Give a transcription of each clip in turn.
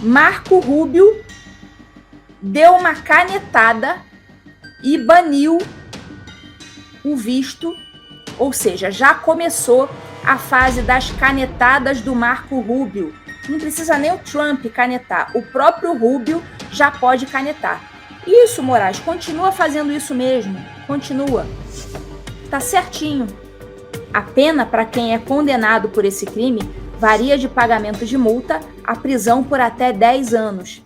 Marco Rubio deu uma canetada e baniu o visto, ou seja, já começou a fase das canetadas do Marco Rubio. Não precisa nem o Trump canetar, o próprio Rubio já pode canetar. Isso, Moraes, continua fazendo isso mesmo, continua. Tá certinho. A pena para quem é condenado por esse crime varia de pagamento de multa a prisão por até 10 anos.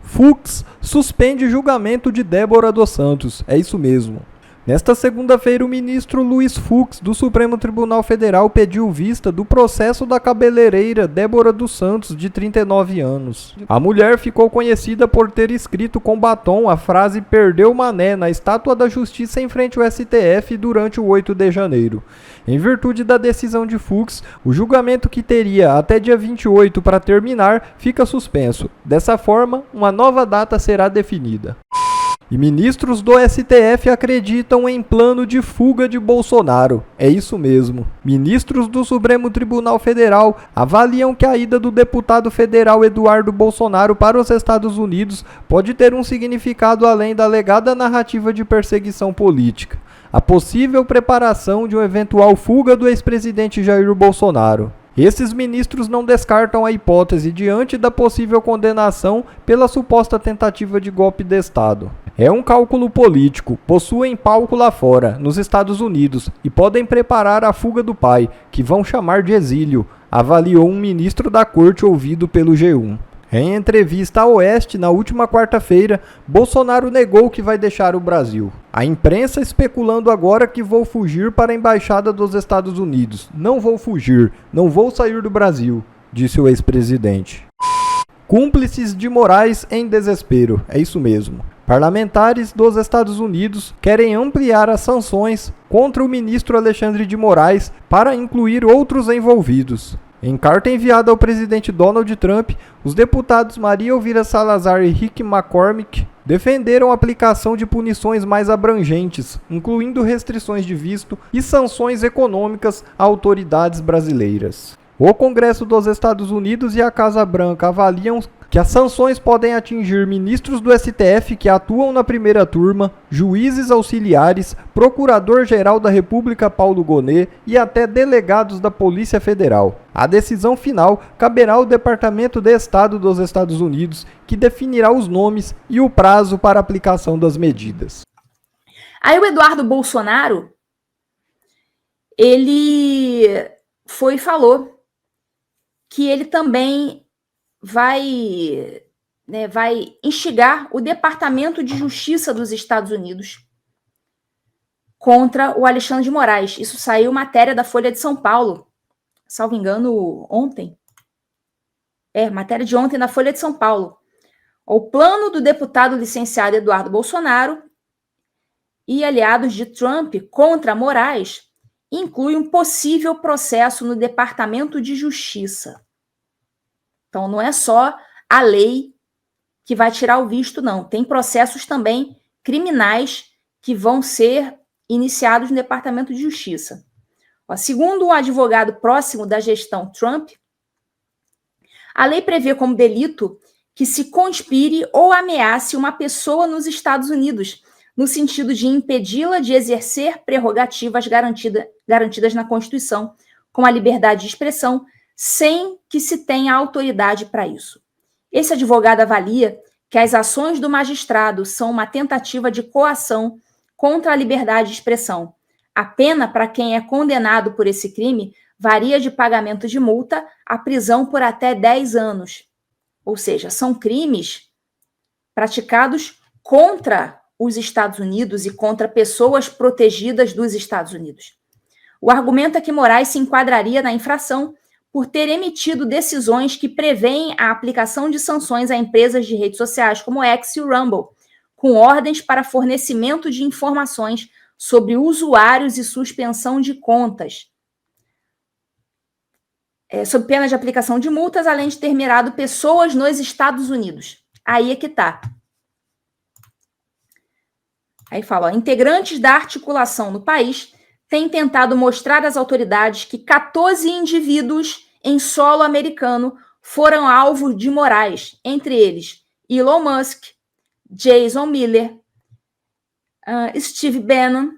Fux suspende julgamento de Débora dos Santos. É isso mesmo. Nesta segunda-feira, o ministro Luiz Fux, do Supremo Tribunal Federal, pediu vista do processo da cabeleireira Débora dos Santos, de 39 anos. A mulher ficou conhecida por ter escrito com batom a frase "Perdeu Mané" na Estátua da Justiça em frente ao STF durante o 8 de janeiro. Em virtude da decisão de Fux, o julgamento, que teria até dia 28 para terminar, fica suspenso. Dessa forma, uma nova data será definida. E ministros do STF acreditam em plano de fuga de Bolsonaro. É isso mesmo. Ministros do Supremo Tribunal Federal avaliam que a ida do deputado federal Eduardo Bolsonaro para os Estados Unidos pode ter um significado além da alegada narrativa de perseguição política: a possível preparação de uma eventual fuga do ex-presidente Jair Bolsonaro. Esses ministros não descartam a hipótese diante da possível condenação pela suposta tentativa de golpe de Estado. É um cálculo político, possuem palco lá fora, nos Estados Unidos, e podem preparar a fuga do pai, que vão chamar de exílio, avaliou um ministro da corte ouvido pelo G1. Em entrevista à Oeste, na última quarta-feira, Bolsonaro negou que vai deixar o Brasil. A imprensa especulando agora que vou fugir para a Embaixada dos Estados Unidos. Não vou fugir, não vou sair do Brasil, disse o ex-presidente. Cúmplices de Moraes em desespero. É isso mesmo. Parlamentares dos Estados Unidos querem ampliar as sanções contra o ministro Alexandre de Moraes para incluir outros envolvidos. Em carta enviada ao presidente Donald Trump, os deputados Maria Elvira Salazar e Rick McCormick defenderam a aplicação de punições mais abrangentes, incluindo restrições de visto e sanções econômicas a autoridades brasileiras. O Congresso dos Estados Unidos e a Casa Branca avaliam que as sanções podem atingir ministros do STF que atuam na primeira turma, juízes auxiliares, procurador-geral da República Paulo Gonet e até delegados da Polícia Federal. A decisão final caberá ao Departamento de Estado dos Estados Unidos, que definirá os nomes e o prazo para a aplicação das medidas. Aí o Eduardo Bolsonaro, ele foi e falou que ele também vai instigar o Departamento de Justiça dos Estados Unidos contra o Alexandre de Moraes. Isso saiu matéria da Folha de São Paulo, salvo engano, ontem. Matéria de ontem na Folha de São Paulo. O plano do deputado licenciado Eduardo Bolsonaro e aliados de Trump contra Moraes inclui um possível processo no Departamento de Justiça. Então, não é só a lei que vai tirar o visto, não. Tem processos também criminais que vão ser iniciados no Departamento de Justiça. Segundo um advogado próximo da gestão Trump, a lei prevê como delito que se conspire ou ameace uma pessoa nos Estados Unidos, no sentido de impedi-la de exercer prerrogativas garantidas na Constituição, como a liberdade de expressão, sem que se tenha autoridade para isso. Esse advogado avalia que as ações do magistrado são uma tentativa de coação contra a liberdade de expressão. A pena para quem é condenado por esse crime varia de pagamento de multa a prisão por até 10 anos. Ou seja, são crimes praticados contra os Estados Unidos e contra pessoas protegidas dos Estados Unidos. O argumento é que Moraes se enquadraria na infração por ter emitido decisões que prevêem a aplicação de sanções a empresas de redes sociais como X e o Rumble, com ordens para fornecimento de informações sobre usuários e suspensão de contas, sob pena de aplicação de multas, além de ter mirado pessoas nos Estados Unidos. Aí é que tá. Aí fala, ó, integrantes da articulação no país têm tentado mostrar às autoridades que 14 indivíduos em solo americano foram alvo de morais, entre eles Elon Musk, Jason Miller, Steve Bannon,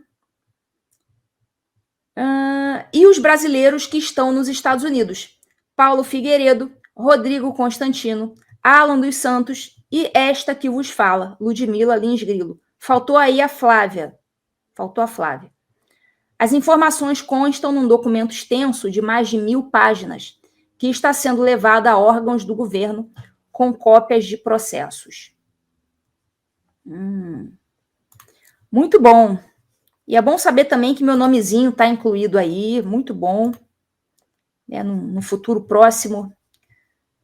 e os brasileiros que estão nos Estados Unidos, Paulo Figueiredo, Rodrigo Constantino, Alan dos Santos e esta que vos fala, Ludmila Lins Grilo. Faltou aí a Flávia. Faltou a Flávia. As informações constam num documento extenso de mais de 1000 páginas, que está sendo levado a órgãos do governo com cópias de processos. Muito bom. E é bom saber também que meu nomezinho está incluído aí, muito bom. No futuro próximo,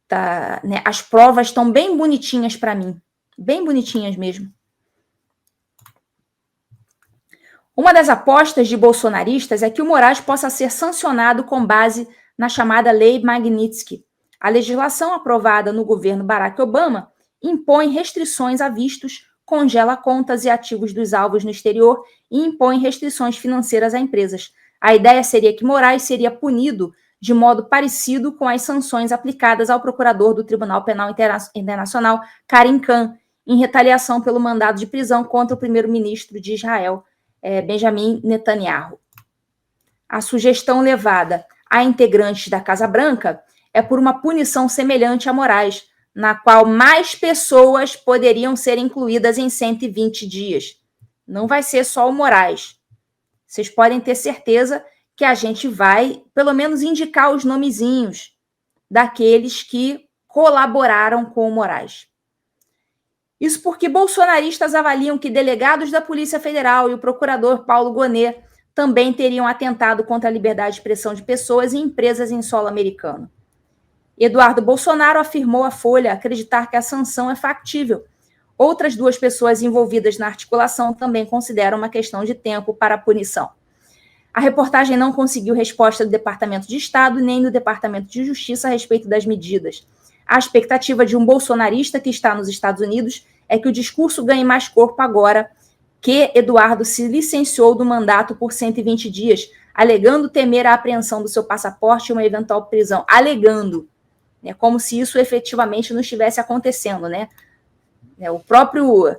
tá, né, as provas estão bem bonitinhas para mim, bem bonitinhas mesmo. Uma das apostas de bolsonaristas é que o Moraes possa ser sancionado com base na chamada Lei Magnitsky. A legislação aprovada no governo Barack Obama impõe restrições a vistos, congela contas e ativos dos alvos no exterior e impõe restrições financeiras a empresas. A ideia seria que Moraes seria punido de modo parecido com as sanções aplicadas ao procurador do Tribunal Penal Internacional, Karim Khan, em retaliação pelo mandado de prisão contra o primeiro-ministro de Israel, Benjamin Netanyahu. A sugestão levada a integrantes da Casa Branca é por uma punição semelhante a Moraes, na qual mais pessoas poderiam ser incluídas em 120 dias. Não vai ser só o Moraes. Vocês podem ter certeza que a gente vai, pelo menos, indicar os nomezinhos daqueles que colaboraram com o Moraes. Isso porque bolsonaristas avaliam que delegados da Polícia Federal e o procurador Paulo Gonet também teriam atentado contra a liberdade de expressão de pessoas e empresas em solo americano. Eduardo Bolsonaro afirmou à Folha acreditar que a sanção é factível. Outras 2 pessoas envolvidas na articulação também consideram uma questão de tempo para a punição. A reportagem não conseguiu resposta do Departamento de Estado nem do Departamento de Justiça a respeito das medidas. A expectativa de um bolsonarista que está nos Estados Unidos é que o discurso ganhe mais corpo agora que Eduardo se licenciou do mandato por 120 dias, alegando temer a apreensão do seu passaporte e uma eventual prisão. Alegando, né, como se isso efetivamente não estivesse acontecendo, né? O próprio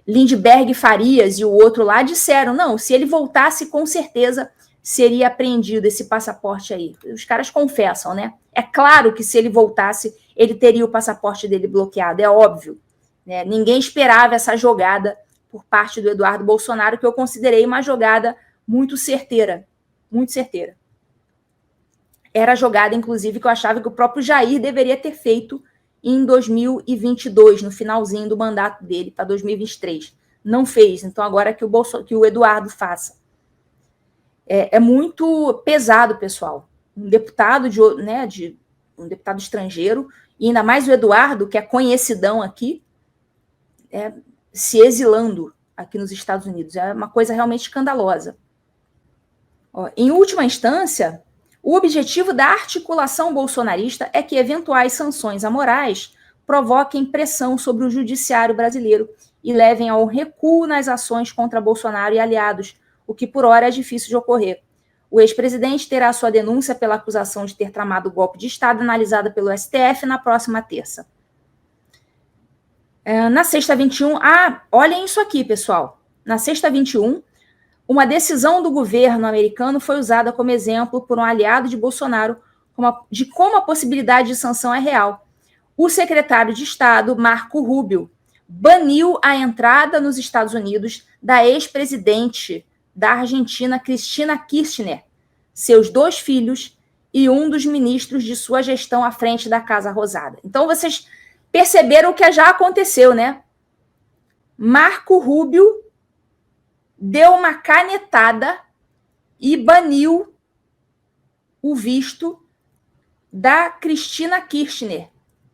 Lindbergh Farias e o outro lá disseram, não, se ele voltasse, com certeza seria apreendido esse passaporte aí. Os caras confessam, né? É claro que se ele voltasse, ele teria o passaporte dele bloqueado, é óbvio. Né? Ninguém esperava essa jogada por parte do Eduardo Bolsonaro, que eu considerei uma jogada muito certeira. Muito certeira. Era a jogada, inclusive, que eu achava que o próprio Jair deveria ter feito em 2022, no finalzinho do mandato dele, para 2023. Não fez, então agora que o Eduardo faça. É muito pesado, pessoal. Um deputado um deputado estrangeiro, e ainda mais o Eduardo, que é conhecidão aqui, se exilando aqui nos Estados Unidos. É uma coisa realmente escandalosa. Em última instância, o objetivo da articulação bolsonarista é que eventuais sanções a Moraes provoquem pressão sobre o judiciário brasileiro e levem ao recuo nas ações contra Bolsonaro e aliados, o que por hora é difícil de ocorrer. O ex-presidente terá sua denúncia pela acusação de ter tramado o golpe de Estado analisada pelo STF na próxima terça. Na sexta 21, olhem isso aqui, pessoal. Na sexta 21, uma decisão do governo americano foi usada como exemplo por um aliado de Bolsonaro de como a possibilidade de sanção é real. O secretário de Estado, Marco Rubio, baniu a entrada nos Estados Unidos da ex-presidente da Argentina, Cristina Kirchner, seus 2 filhos e um dos ministros de sua gestão à frente da Casa Rosada. Então, vocês perceberam o que já aconteceu, né? Marco Rubio deu uma canetada e baniu o visto da Cristina Kirchner,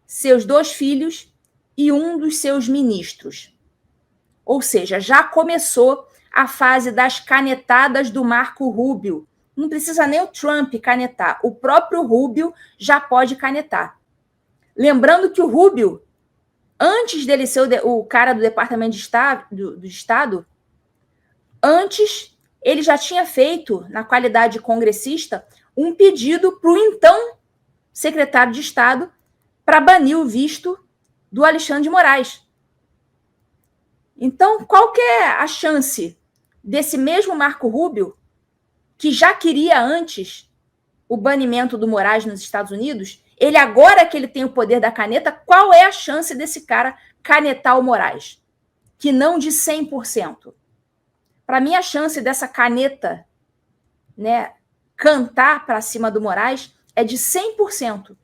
seus 2 filhos e um dos seus ministros. Ou seja, já começou a fase das canetadas do Marco Rubio. Não precisa nem o Trump canetar, o próprio Rubio já pode canetar. Lembrando que o Rubio, antes dele ser o cara do Departamento de Estado, Antes, ele já tinha feito, na qualidade de congressista, um pedido para o então secretário de Estado para banir o visto do Alexandre de Moraes. Então, qual que é a chance desse mesmo Marco Rubio, que já queria antes o banimento do Moraes nos Estados Unidos, ele agora que ele tem o poder da caneta, qual é a chance desse cara canetar o Moraes? Que não de 100%. Para mim, a chance dessa caneta, né, cantar para cima do Moraes é de 100%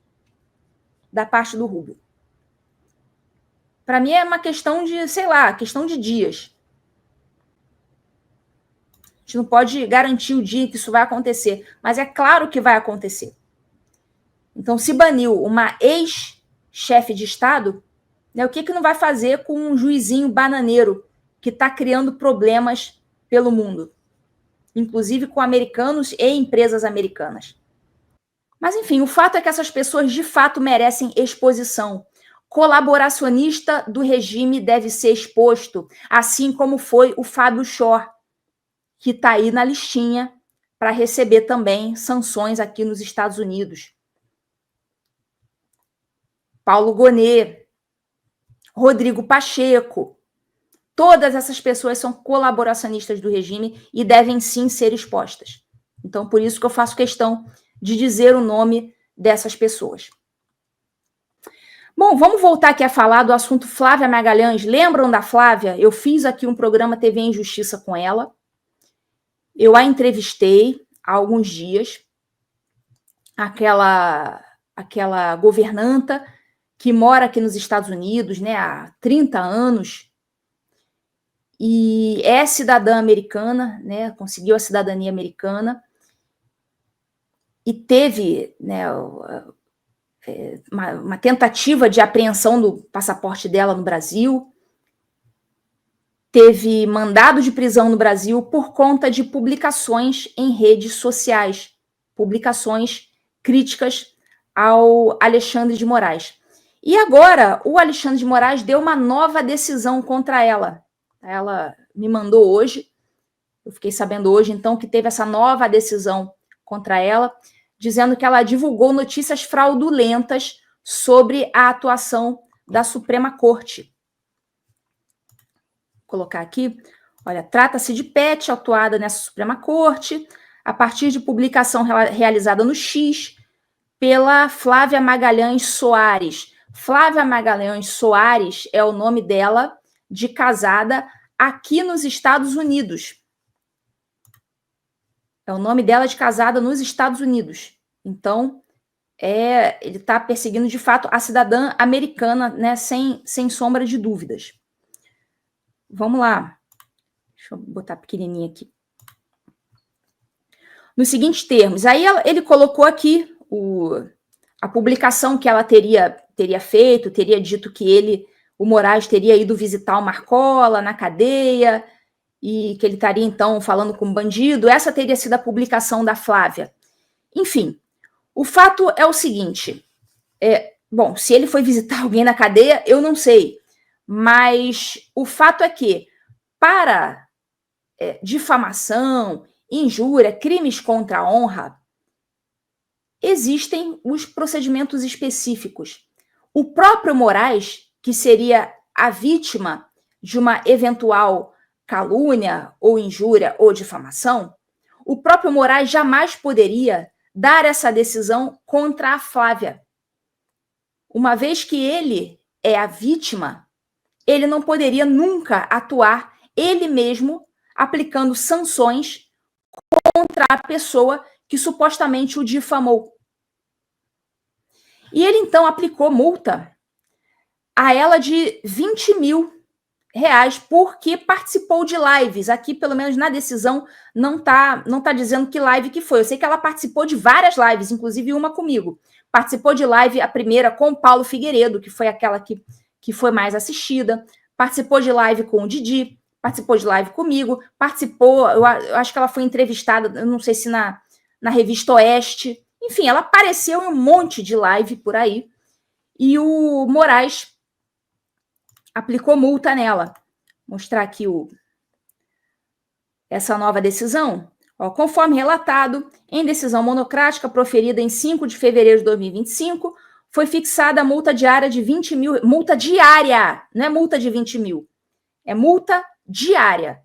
da parte do Rubio. Para mim é uma questão de, sei lá, questão de dias. A gente não pode garantir o dia que isso vai acontecer, mas é claro que vai acontecer. Então, se baniu uma ex-chefe de Estado, né, o que não vai fazer com um juizinho bananeiro que está criando problemas pelo mundo, inclusive com americanos e empresas americanas? Mas, enfim, o fato é que essas pessoas de fato merecem exposição. Colaboracionista do regime deve ser exposto, assim como foi o Fábio Shor, que está aí na listinha para receber também sanções aqui nos Estados Unidos. Paulo Gonet, Rodrigo Pacheco, todas essas pessoas são colaboracionistas do regime e devem sim ser expostas. Então, por isso que eu faço questão de dizer o nome dessas pessoas. Bom, vamos voltar aqui a falar do assunto Flávia Magalhães. Lembram da Flávia? Eu fiz aqui um programa TV em Justiça com ela. Eu a entrevistei há alguns dias. Aquela governanta que mora aqui nos Estados Unidos, né, há 30 anos, e é cidadã americana, né, conseguiu a cidadania americana, e teve, né, uma tentativa de apreensão do passaporte dela no Brasil, teve mandado de prisão no Brasil por conta de publicações em redes sociais, publicações críticas ao Alexandre de Moraes. E agora, o Alexandre de Moraes deu uma nova decisão contra ela. Ela me mandou hoje, eu fiquei sabendo hoje, então, que teve essa nova decisão contra ela, dizendo que ela divulgou notícias fraudulentas sobre a atuação da Suprema Corte. Vou colocar aqui, olha, trata-se de PET atuada nessa Suprema Corte, a partir de publicação realizada no X, pela Flávia Magalhães Soares. Flávia Magalhães Soares é o nome dela de casada aqui nos Estados Unidos. É o nome dela de casada nos Estados Unidos. Então, ele está perseguindo, de fato, a cidadã americana, né, sem sombra de dúvidas. Vamos lá. Deixa eu botar pequenininho aqui. Nos seguintes termos. Aí ele colocou aqui a publicação que ela teria feito, teria dito que o Moraes teria ido visitar o Marcola na cadeia e que ele estaria, então, falando com um bandido. Essa teria sido a publicação da Flávia. Enfim, o fato é o seguinte. Bom, se ele foi visitar alguém na cadeia, eu não sei. Mas o fato é que, para difamação, injúria, crimes contra a honra, existem os procedimentos específicos. O próprio Moraes, que seria a vítima de uma eventual calúnia ou injúria ou difamação, o próprio Moraes jamais poderia dar essa decisão contra a Flávia. Uma vez que ele é a vítima, ele não poderia nunca atuar ele mesmo aplicando sanções contra a pessoa que supostamente o difamou. E ele, então, aplicou multa a ela de R$20 mil porque participou de lives. Aqui, pelo menos na decisão, não tá dizendo que live que foi. Eu sei que ela participou de várias lives, inclusive uma comigo. Participou de live, a primeira com o Paulo Figueiredo, que foi aquela que foi mais assistida. Participou de live com o Didi, participou de live comigo, eu acho que ela foi entrevistada, eu não sei se na Revista Oeste. Enfim, ela apareceu em um monte de live por aí. E o Moraes aplicou multa nela. Vou mostrar aqui essa nova decisão? Conforme relatado, em decisão monocrática proferida em 5 de fevereiro de 2025, foi fixada a multa diária de 20 mil. Multa diária, não é multa de 20 mil. É multa diária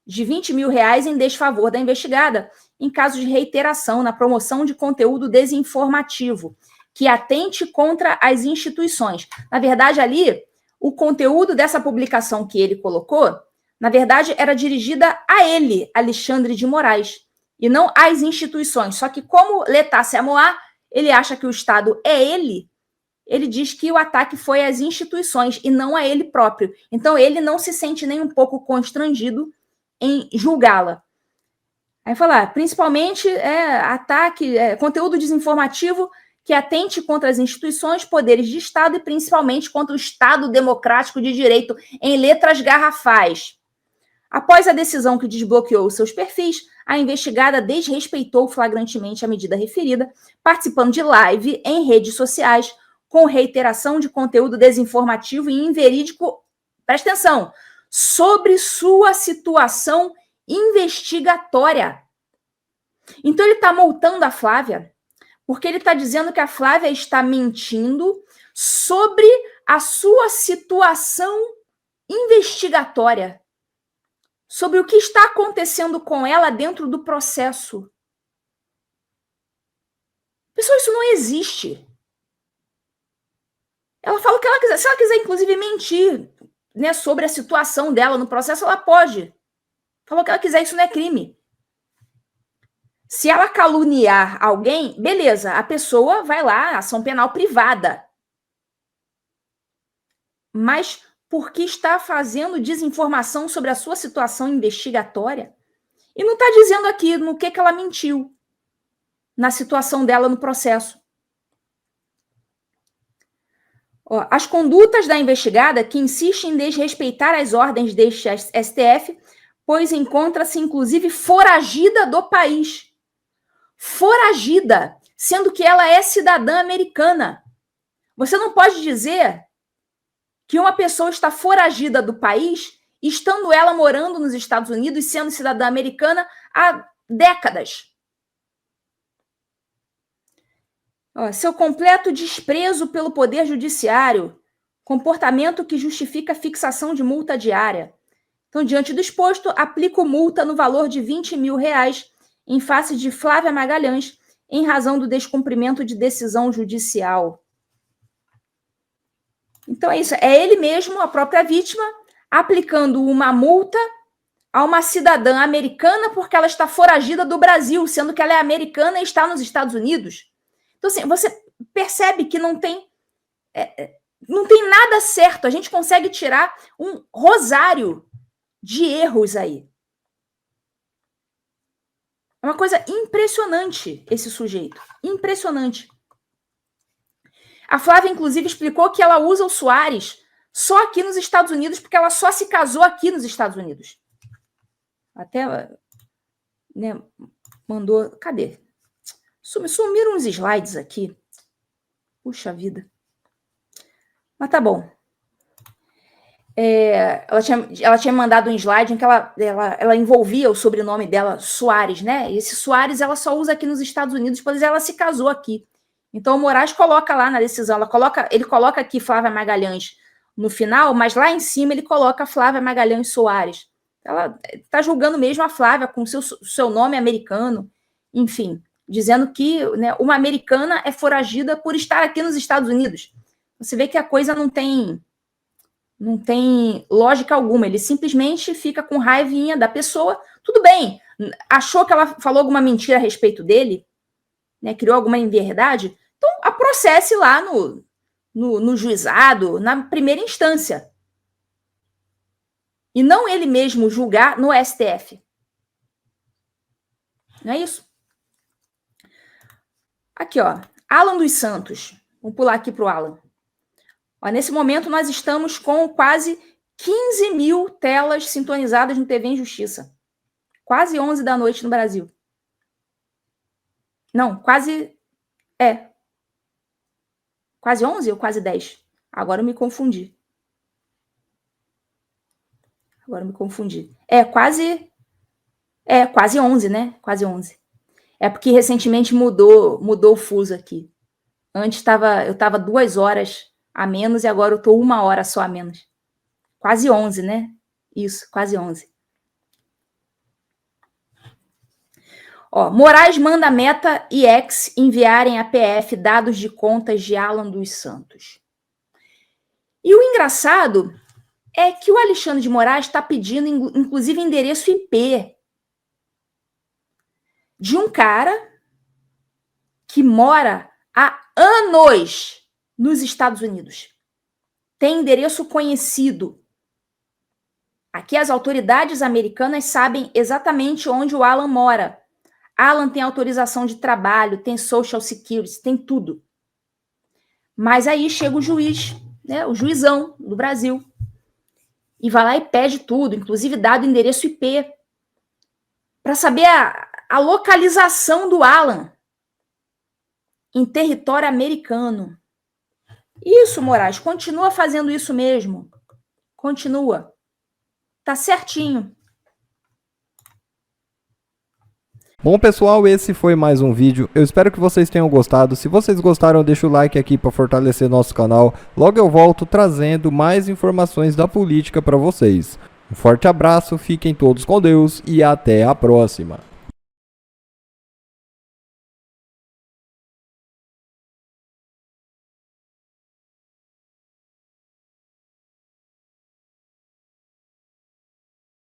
de 20 mil reais em desfavor da investigada, em caso de reiteração na promoção de conteúdo desinformativo, que atente contra as instituições. Na verdade, ali, o conteúdo dessa publicação que ele colocou, na verdade, era dirigida a ele, Alexandre de Moraes, e não às instituições. Só que, como l'État c'est moi, ele acha que o Estado é ele diz que o ataque foi às instituições e não a ele próprio. Então, ele não se sente nem um pouco constrangido em julgá-la. Aí falar, principalmente ataque, conteúdo desinformativo que atente contra as instituições, poderes de Estado e principalmente contra o Estado democrático de direito, em letras garrafais. Após a decisão que desbloqueou seus perfis, a investigada desrespeitou flagrantemente a medida referida, participando de live em redes sociais com reiteração de conteúdo desinformativo e inverídico, presta atenção, sobre sua situação investigatória. Então ele está multando a Flávia, porque ele está dizendo que a Flávia está mentindo sobre a sua situação investigatória, sobre o que está acontecendo com ela dentro do processo. Pessoal, isso não existe. Ela fala o que ela quiser. Se ela quiser, inclusive, mentir, né, sobre a situação dela no processo, ela pode. Falou o que ela quiser, isso não é crime. Se ela caluniar alguém, beleza, a pessoa vai lá, ação penal privada. Mas porque está fazendo desinformação sobre a sua situação investigatória? E não está dizendo aqui no que ela mentiu na situação dela no processo. As condutas da investigada, que insiste em desrespeitar as ordens deste STF, pois encontra-se, inclusive, foragida do país. Foragida, sendo que ela é cidadã americana. Você não pode dizer que uma pessoa está foragida do país, estando ela morando nos Estados Unidos e sendo cidadã americana há décadas. Seu completo desprezo pelo poder judiciário, comportamento que justifica a fixação de multa diária. Então, diante do exposto, aplico multa no valor de 20 mil reais em face de Flávia Magalhães, em razão do descumprimento de decisão judicial. Então, é isso. É ele mesmo, a própria vítima, aplicando uma multa a uma cidadã americana porque ela está foragida do Brasil, sendo que ela é americana e está nos Estados Unidos. Então, assim, você percebe que não tem nada certo. A gente consegue tirar um rosário de erros aí. É uma coisa impressionante esse sujeito. Impressionante. A Flávia, inclusive, explicou que ela usa o Soares só aqui nos Estados Unidos porque ela só se casou aqui nos Estados Unidos. Até, né, mandou... Cadê? Sumiram uns slides aqui. Puxa vida. Mas tá bom. Ela tinha mandado um slide em que ela envolvia o sobrenome dela, Soares, né? E esse Soares ela só usa aqui nos Estados Unidos, pois ela se casou aqui. Então o Moraes coloca lá na decisão, ele coloca aqui Flávia Magalhães no final, mas lá em cima ele coloca Flávia Magalhães Soares. Ela está julgando mesmo a Flávia com seu nome americano, enfim, dizendo que, né, uma americana é foragida por estar aqui nos Estados Unidos. Você vê que a coisa não tem lógica alguma. Ele simplesmente fica com raivinha da pessoa. Tudo bem, achou que ela falou alguma mentira a respeito dele, né, criou alguma inverdade, então a processe lá no juizado, na primeira instância. E não ele mesmo julgar no STF. Não é isso? Aqui, ó, Alan dos Santos. Vamos pular aqui para o Alan. Ó, nesse momento, nós estamos com quase 15 mil telas sintonizadas no TV em Justiça. Quase 11 da noite no Brasil. Não, quase... Quase 11 ou quase 10? Agora eu me confundi. Quase... É, quase 11, né? Quase 11. É porque recentemente mudou o fuso aqui. Antes eu estava 2 horas a menos e agora eu estou 1 hora só a menos. Quase 11, né? Isso, quase 11. Ó, Moraes manda Meta e X enviarem à PF dados de contas de Alan dos Santos. E o engraçado é que o Alexandre de Moraes está pedindo, inclusive, endereço IP de um cara que mora há anos nos Estados Unidos. Tem endereço conhecido. Aqui as autoridades americanas sabem exatamente onde o Alan mora. Alan tem autorização de trabalho, tem Social Security, tem tudo. Mas aí chega o juiz, né, o juizão do Brasil, e vai lá e pede tudo, inclusive dado endereço IP, para saber a localização do Alan em território americano. Isso, Moraes, continua fazendo isso mesmo. Continua. Tá certinho. Bom, pessoal, esse foi mais um vídeo. Eu espero que vocês tenham gostado. Se vocês gostaram, deixa o like aqui para fortalecer nosso canal. Logo eu volto trazendo mais informações da política para vocês. Um forte abraço, fiquem todos com Deus e até a próxima.